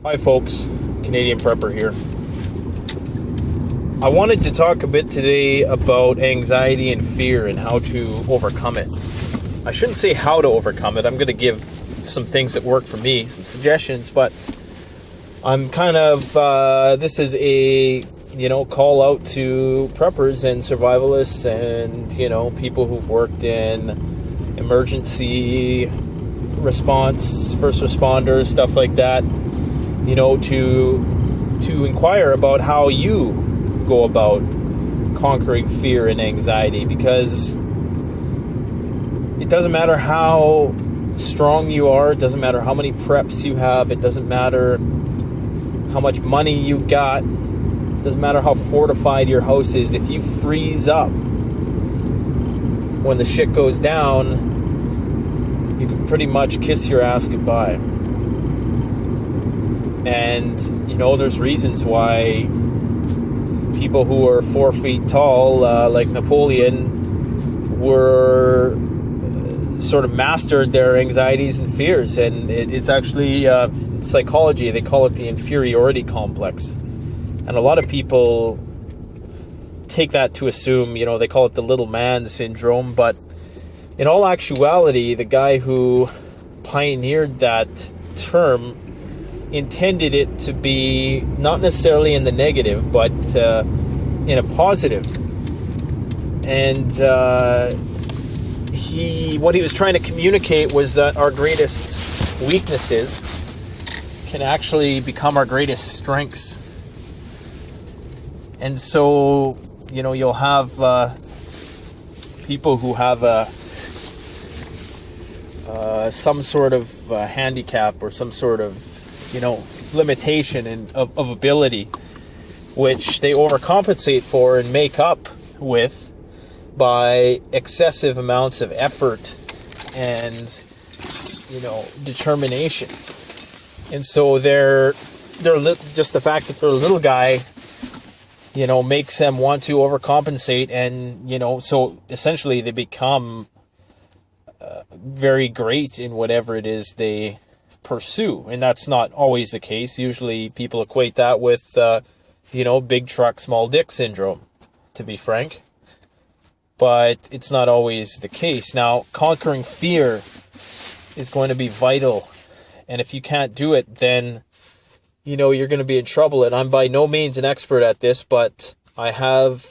Hi folks, Canadian Prepper here. I wanted to talk a bit today about anxiety and fear and how to overcome it. I shouldn't say how to overcome it. I'm going to give some things that work for me, some suggestions, but I'm kind of, this is a, call out to preppers and survivalists and, people who've worked in emergency response, first responders, stuff like that. To inquire about how you go about conquering fear and anxiety, because it doesn't matter how strong you are, it doesn't matter how many preps you have, it doesn't matter how much money you got, it doesn't matter how fortified your house is. If you freeze up when the shit goes down, you can pretty much kiss your ass goodbye. And, there's reasons why people who are 4 feet tall, like Napoleon, were sort of mastered their anxieties and fears. And it's actually psychology. They call it the inferiority complex. And a lot of people take that to assume, they call it the little man syndrome. But in all actuality, the guy who pioneered that term intended it to be not necessarily in the negative, but in a positive. And what he was trying to communicate was that our greatest weaknesses can actually become our greatest strengths. And so, you'll have people who have some sort of handicap or some sort of limitation of ability, which they overcompensate for and make up with by excessive amounts of effort and, determination. And so they're just the fact that they're a little guy, makes them want to overcompensate. And, so essentially they become very great in whatever it is they pursue. And that's not always the case. Usually people equate that with, big truck, small dick syndrome, to be frank. But it's not always the case. Now, conquering fear is going to be vital. And if you can't do it, then, you're going to be in trouble. And I'm by no means an expert at this, but I have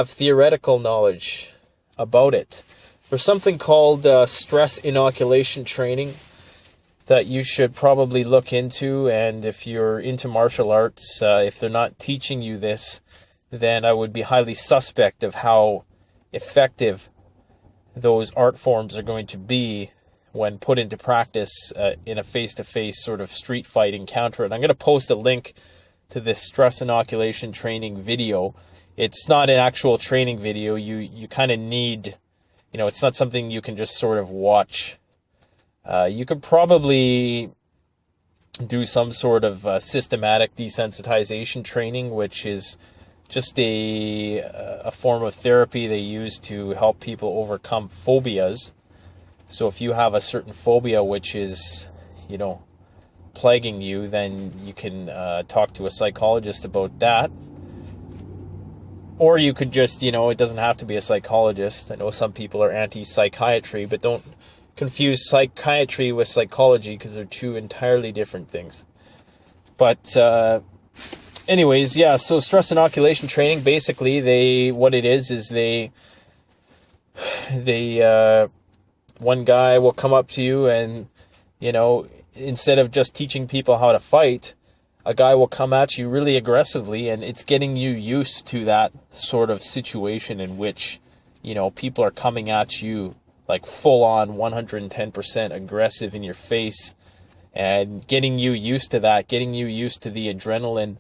theoretical knowledge about it. There's something called stress inoculation training that you should probably look into. And if you're into martial arts, if they're not teaching you this, then I would be highly suspect of how effective those art forms are going to be when put into practice in a face-to-face sort of street fight encounter. And I'm going to post a link to this stress inoculation training video. It's not an actual training video. You kind of need, it's not something you can just sort of watch. You could probably do some sort of systematic desensitization training, which is just a form of therapy they use to help people overcome phobias. So if you have a certain phobia which is, plaguing you, then you can talk to a psychologist about that. Or you could just, it doesn't have to be a psychologist. I know some people are anti-psychiatry, but don't confuse psychiatry with psychology, because they're two entirely different things. But anyways, yeah, so stress inoculation training, basically what it is one guy will come up to you and, instead of just teaching people how to fight, a guy will come at you really aggressively, and it's getting you used to that sort of situation in which, people are coming at you like full on 110% aggressive in your face, and getting you used to that, getting you used to the adrenaline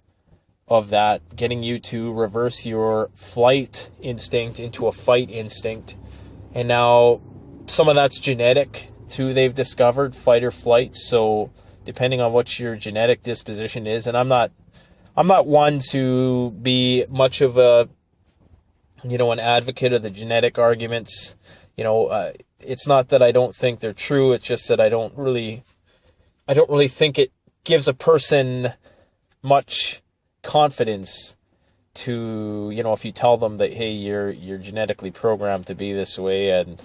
of that, getting you to reverse your flight instinct into a fight instinct. And now some of that's genetic too, they've discovered, fight or flight. So depending on what your genetic disposition is, and I'm not one to be much of a, an advocate of the genetic arguments. It's not that I don't think they're true. It's just that I don't really think it gives a person much confidence to, if you tell them that, hey, you're genetically programmed to be this way, and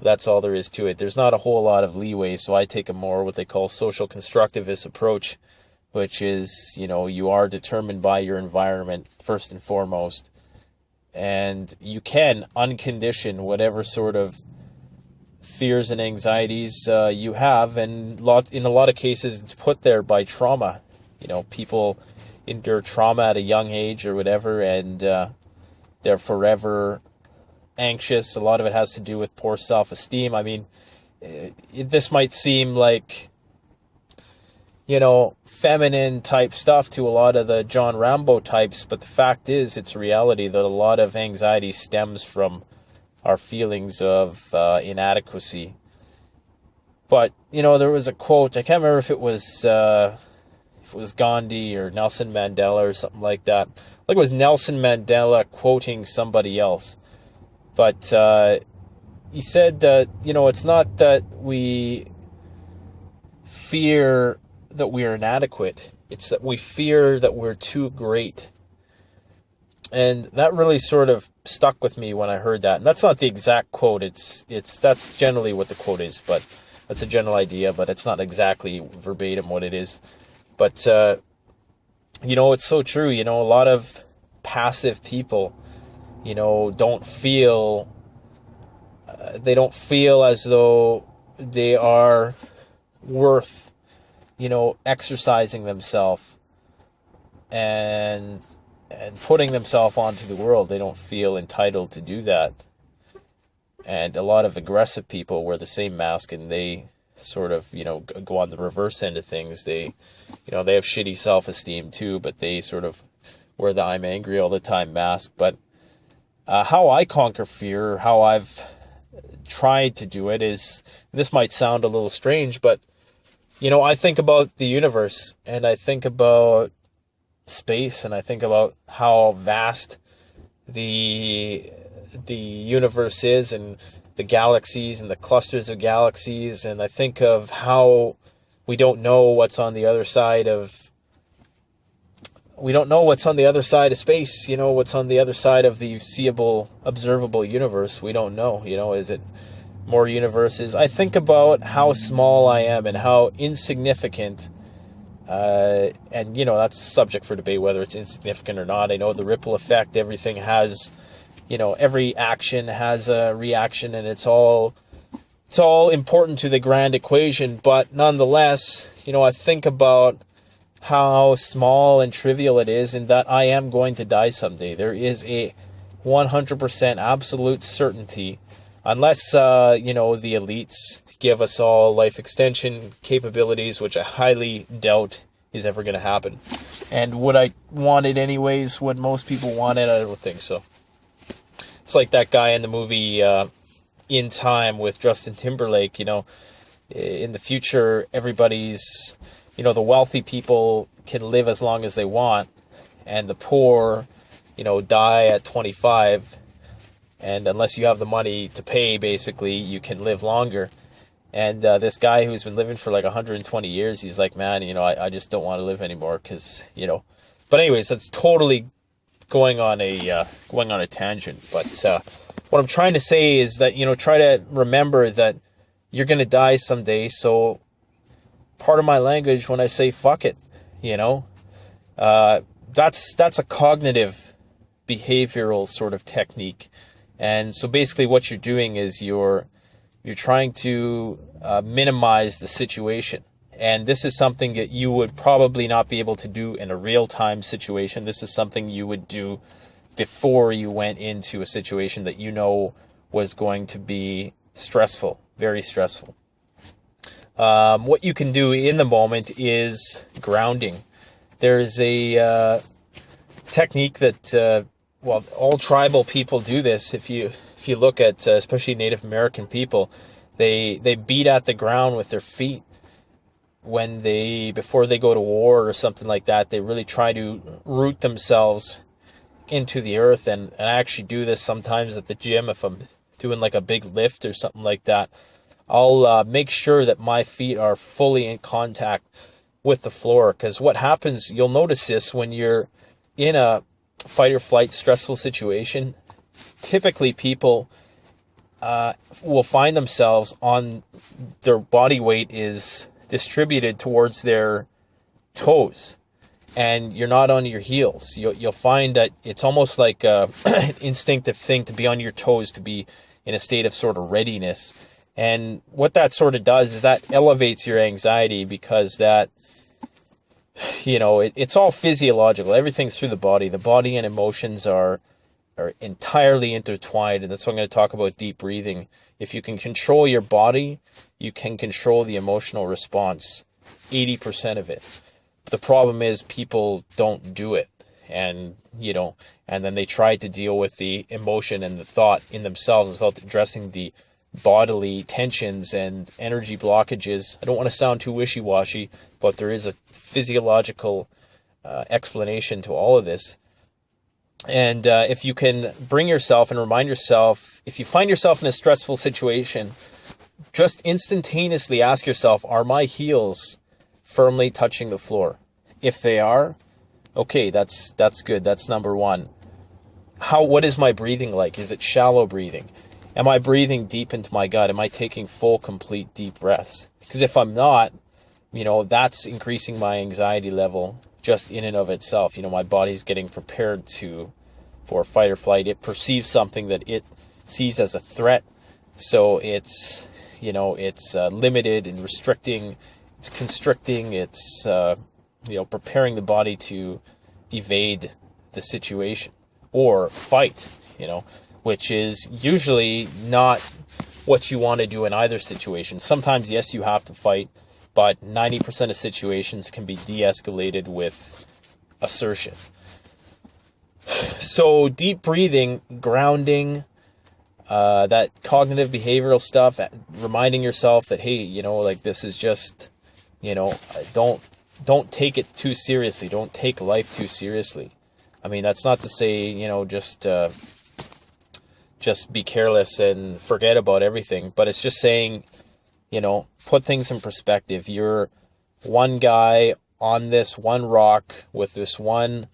that's all there is to it. There's not a whole lot of leeway. So I take a more what they call social constructivist approach, which is, you are determined by your environment first and foremost, and you can uncondition whatever sort of fears and anxieties you have, and in a lot of cases it's put there by trauma. People endure trauma at a young age or whatever, and they're forever anxious. A lot of it has to do with poor self-esteem. I mean, this might seem like, feminine type stuff to a lot of the John Rambo types, but the fact is, it's reality that a lot of anxiety stems from our feelings of inadequacy. But, there was a quote, I can't remember if it was Gandhi or Nelson Mandela or something like that. I think it was Nelson Mandela quoting somebody else. But he said that, it's not that we fear that we're inadequate. It's that we fear that we're too great. And that really sort of stuck with me when I heard that. And that's not the exact quote. That's generally what the quote is, but that's a general idea, but it's not exactly verbatim what it is. But, it's so true. A lot of passive people, don't feel as though they are worth, exercising themselves and putting themselves onto the world. They don't feel entitled to do that. And a lot of aggressive people wear the same mask, and they sort of, go on the reverse end of things. They have shitty self-esteem too, but they sort of wear the I'm angry all the time mask. But how I conquer fear, how I've tried to do it is, this might sound a little strange, but, I think about the universe, and I think about space, and I think about how vast the universe is, and the galaxies and the clusters of galaxies, and I think of how we don't know what's on the other side of space, what's on the other side of the seeable, observable universe. We don't know, is it more universes? I think about how small I am and how insignificant, and that's subject for debate whether it's insignificant or not. I know the ripple effect, everything has, every action has a reaction, and it's all important to the grand equation. But nonetheless, I think about how small and trivial it is, and that I am going to die someday. There is a 100% absolute certainty, unless, the elites give us all life extension capabilities, which I highly doubt is ever going to happen. And would I want it anyways? Would most people want it? I don't think so. It's like that guy in the movie In Time with Justin Timberlake. In the future, everybody's, the wealthy people can live as long as they want, and the poor, die at 25. And unless you have the money to pay, basically, you can live longer. And this guy who's been living for like 120 years, he's like, man, I just don't want to live anymore because, But anyways, that's totally going on a tangent. But what I'm trying to say is that, try to remember that you're going to die someday. So part of my language when I say fuck it, that's a cognitive behavioral sort of technique. And so basically what you're doing is you're trying to minimize the situation. And this is something that you would probably not be able to do in a real-time situation. This is something you would do before you went into a situation that was going to be stressful, very stressful. What you can do in the moment is grounding. There's a technique that, all tribal people do this. If you look at especially Native American people, they beat at the ground with their feet before they go to war or something like that. They really try to root themselves into the earth, and I actually do this sometimes at the gym if I'm doing like a big lift or something like that. I'll make sure that my feet are fully in contact with the floor. Because what happens, you'll notice this when you're in a fight or flight stressful situation, typically people will find themselves on, their body weight is distributed towards their toes, and you're not on your heels. You'll find that it's almost like an instinctive thing to be on your toes, to be in a state of sort of readiness. And what that sort of does is that elevates your anxiety, because that, it's all physiological. Everything's through the body. The body and emotions are entirely intertwined, and that's what I'm going to talk about deep breathing. If you can control your body, you can control the emotional response, 80% of it. The problem is people don't do it, and and then they try to deal with the emotion and the thought in themselves without addressing the bodily tensions and energy blockages. I don't want to sound too wishy-washy, but there is a physiological explanation to all of this. And if you can bring yourself and remind yourself, if you find yourself in a stressful situation, just instantaneously ask yourself, are my heels firmly touching the floor? If they are, okay, that's good. That's number one. What is my breathing like? Is it shallow breathing? Am I breathing deep into my gut? Am I taking full, complete, deep breaths? Because if I'm not, that's increasing my anxiety level just in and of itself. My body's getting prepared for fight or flight. It perceives something that it sees as a threat. So it's limited and restricting, it's constricting, it's, preparing the body to evade the situation or fight, which is usually not what you want to do in either situation. Sometimes, yes, you have to fight, but 90% of situations can be de-escalated with assertion. So deep breathing, grounding, that cognitive behavioral stuff, reminding yourself that, hey, this is just, don't take it too seriously. Don't take life too seriously. I mean, that's not to say, just be careless and forget about everything, but it's just saying, put things in perspective. You're one guy on this one rock with this one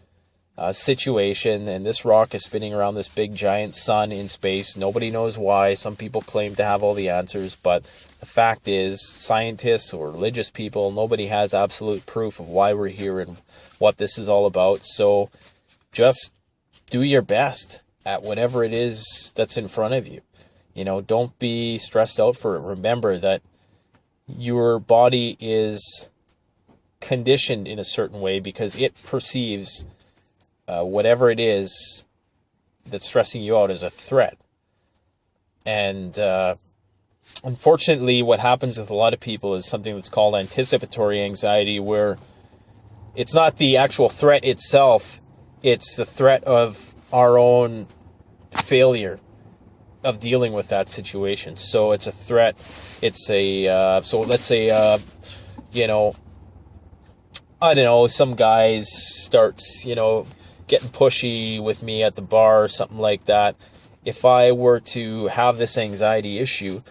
situation, and this rock is spinning around this big giant sun in space. Nobody knows why. Some people claim to have all the answers, but the fact is, scientists or religious people, nobody has absolute proof of why we're here and what this is all about. So just do your best at whatever it is that's in front of you. Don't be stressed out for it. Remember that your body is conditioned in a certain way because it perceives whatever it is that's stressing you out as a threat. And unfortunately, what happens with a lot of people is something that's called anticipatory anxiety, where it's not the actual threat itself, it's the threat of our own failure of dealing with that situation. So it's a threat. It's so let's say, I don't know, some guys starts, getting pushy with me at the bar or something like that. If I were to have this anxiety issue,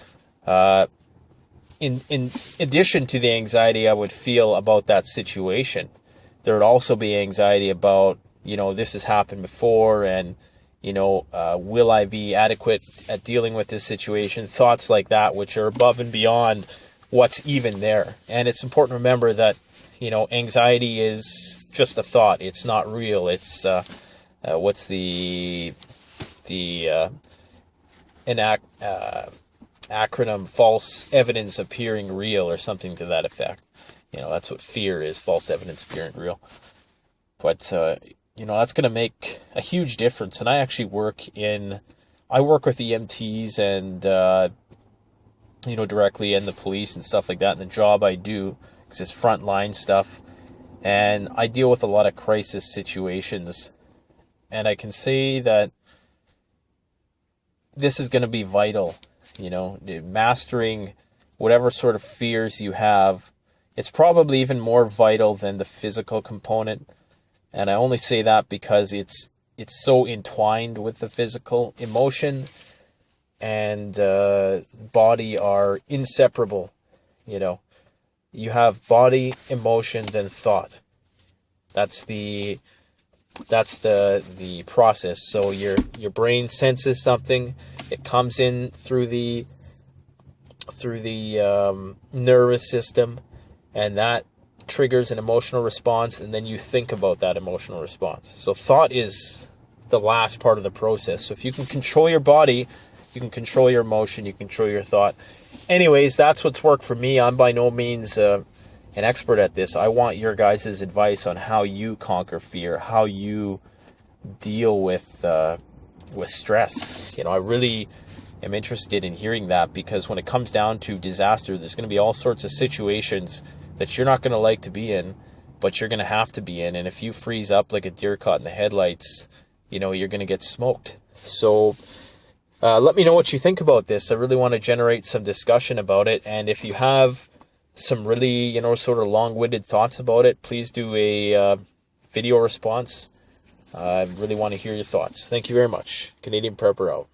in addition to the anxiety I would feel about that situation, there would also be anxiety about, this has happened before, and, will I be adequate at dealing with this situation? Thoughts like that, which are above and beyond what's even there. And it's important to remember that, anxiety is just a thought. It's not real. It's, what's the acronym, false evidence appearing real, or something to that effect. That's what fear is, false evidence appearing real. But, that's going to make a huge difference. And I actually work with EMTs and, directly in the police and stuff like that. And the job I do, because it's frontline stuff, and I deal with a lot of crisis situations. And I can say that this is going to be vital, mastering whatever sort of fears you have. It's probably even more vital than the physical component. And I only say that because it's so entwined with the physical. Emotion and body are inseparable, you have body, emotion, then thought. That's the process. So your brain senses something, it comes in through the nervous system, and that triggers an emotional response, and then you think about that emotional response. So thought is the last part of the process. So if you can control your body, you can control your emotion, you can control your thought. Anyways, that's what's worked for me. I'm by no means an expert at this. I want your guys' advice on how you conquer fear, how you deal with stress. I really am interested in hearing that, because when it comes down to disaster, there's going to be all sorts of situations that you're not going to like to be in, but you're going to have to be in. And if you freeze up like a deer caught in the headlights, you're going to get smoked. So let me know what you think about this. I really want to generate some discussion about it. And if you have some really, sort of long-winded thoughts about it, please do a video response. I really want to hear your thoughts. Thank you very much. Canadian Prepper out.